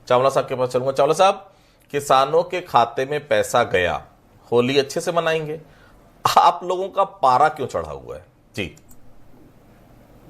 चावला साहब के पास चलूंगा। चावला साहब, किसानों के खाते में पैसा गया, होली अच्छे से मनाएंगे, आप लोगों का पारा क्यों चढ़ा हुआ है? जी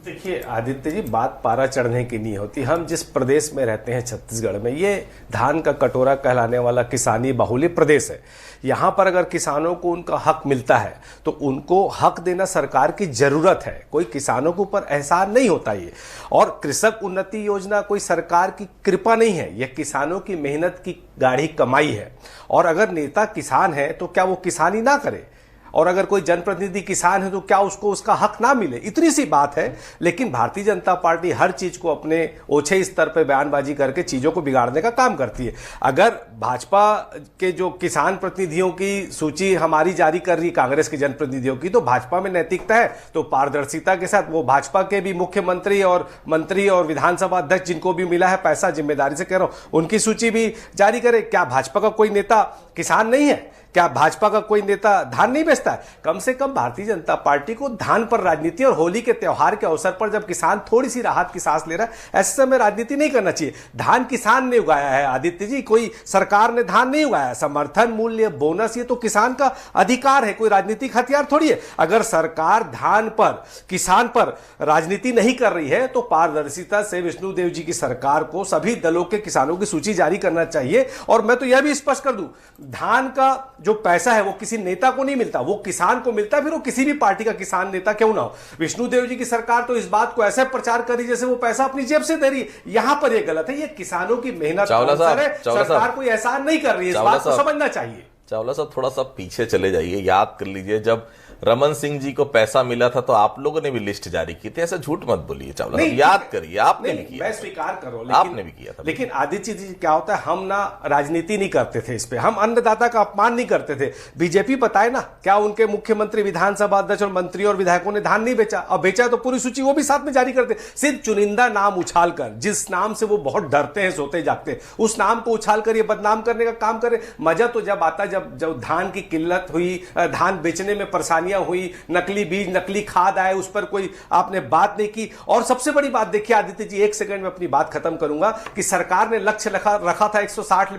देखिए आदित्य जी, बात पारा चढ़ने की नहीं होती। हम जिस प्रदेश में रहते हैं छत्तीसगढ़ में, ये धान का कटोरा कहलाने वाला किसानी बाहुल्य प्रदेश है। यहाँ पर अगर किसानों को उनका हक मिलता है तो उनको हक देना सरकार की जरूरत है। कोई किसानों के ऊपर एहसान नहीं होता ये। और कृषक उन्नति योजना कोई सरकार की कृपा नहीं है, यह किसानों की मेहनत की गाढ़ी कमाई है। और अगर नेता किसान है तो क्या वो किसानी ना करे? और अगर कोई जनप्रतिनिधि किसान है तो क्या उसको उसका हक ना मिले? इतनी सी बात है। लेकिन भारतीय जनता पार्टी हर चीज को अपने ओछे स्तर पर बयानबाजी करके चीजों को बिगाड़ने का काम करती है। अगर भाजपा के जो किसान प्रतिनिधियों की सूची हमारी जारी कर रही कांग्रेस के जनप्रतिनिधियों की, तो भाजपा में नैतिकता है तो पारदर्शिता के साथ वो भाजपा के भी मुख्यमंत्री और मंत्री और विधानसभा अध्यक्ष जिनको भी मिला है पैसा, जिम्मेदारी से कह रहा हूं, उनकी सूची भी जारी करे। क्या भाजपा का कोई नेता किसान नहीं है? क्या भाजपा का कोई नेता धान नहीं बेचता है? कम से कम भारतीय जनता पार्टी को धान पर राजनीति, और होली के त्योहार के अवसर पर जब किसान थोड़ी सी राहत की सांस ले रहा है, ऐसे समय राजनीति नहीं करना चाहिए। धान किसान ने उगाया है आदित्य जी, कोई सरकार ने धान नहीं उगाया। समर्थन मूल्य, बोनस, ये तो किसान का अधिकार है, कोई राजनीतिक हथियार थोड़ी है। अगर सरकार धान पर, किसान पर राजनीति नहीं कर रही है तो पारदर्शिता से विष्णुदेव जी की सरकार को सभी दलों के किसानों की सूची जारी करना चाहिए। और मैं तो यह भी स्पष्ट कर दूं, धान का जो पैसा है वो किसी नेता को नहीं मिलता, वो किसान को मिलता है, फिर वो किसी भी पार्टी का किसान नेता क्यों ना हो। विष्णुदेव जी की सरकार तो इस बात को ऐसे प्रचार करी जैसे वो पैसा अपनी जेब से दे रही है। यहां पर ये गलत है, ये किसानों की मेहनत का असर है। सरकार कोई एहसान नहीं कर रही है, इस बात को समझना चाहिए। चावला साहब, थोड़ा सा पीछे चले जाइए, याद कर लीजिए जब रमन सिंह जी को पैसा मिला था तो आप लोगों ने भी लिस्ट जारी की थी। ऐसे झूठ मत बोलिए चावला साहब, याद करिए, आपने भी किया। मैं स्वीकार कर रहा हूं, आपने भी किया था। लेकिन आदित्य जी क्या होता है, हम ना राजनीति नहीं करते थे इस पे, हम अन्नदाता का अपमान नहीं करते थे। बीजेपी बताए ना, क्या उनके मुख्यमंत्री, विधानसभा अध्यक्ष और मंत्री और विधायकों ने धान नहीं बेचा? अब बेचा तो पूरी सूची वो भी साथ में जारी करते। सिर्फ चुनिंदा नाम उछाल कर, जिस नाम से वो बहुत डरते हैं, सोते जागते, उस नाम को उछाल कर ये बदनाम करने का काम करे। मजा तो जब आता जब धान की किल्लत हुई, धान बेचने में परेशानियां हुई, नकली बीज, नकली खाद आए, उस पर कोई आपने बात नहीं की। और सबसे बड़ी बात देखिए आदित्य जी, एक सेकंड में अपनी बात खत्म करूंगा, कि सरकार ने लक्ष्य रखा था 160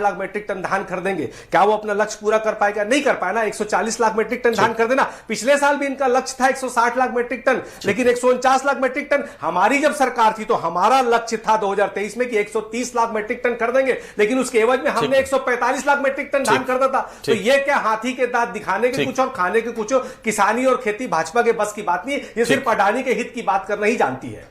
लाख मेट्रिक टन धान खरीदेंगे। क्या वो अपना लक्ष्य पूरा कर पाएगा? नहीं कर पाया ना। 140 लाख मेट्रिक टन धान खरीदेना। पिछले साल भी इनका लक्ष्य था 160 लाख मेट्रिक टन, लेकिन 149 लाख मेट्रिक टन हमारी जब सरकार थी तो हमारा लक्ष्य था 2023 में कि 130 लाख मेट्रिक टन खरीदेंगे, लेकिन उसके एवज में हमने 145 लाख मेट्रिक टन धान खरीदा था। तो ये क्या हाथी के दांत दिखाने के कुछ और खाने के कुछ? किसानी और खेती भाजपा के बस की बात नहीं है, ये सिर्फ अडानी के हित की बात करना ही जानती है।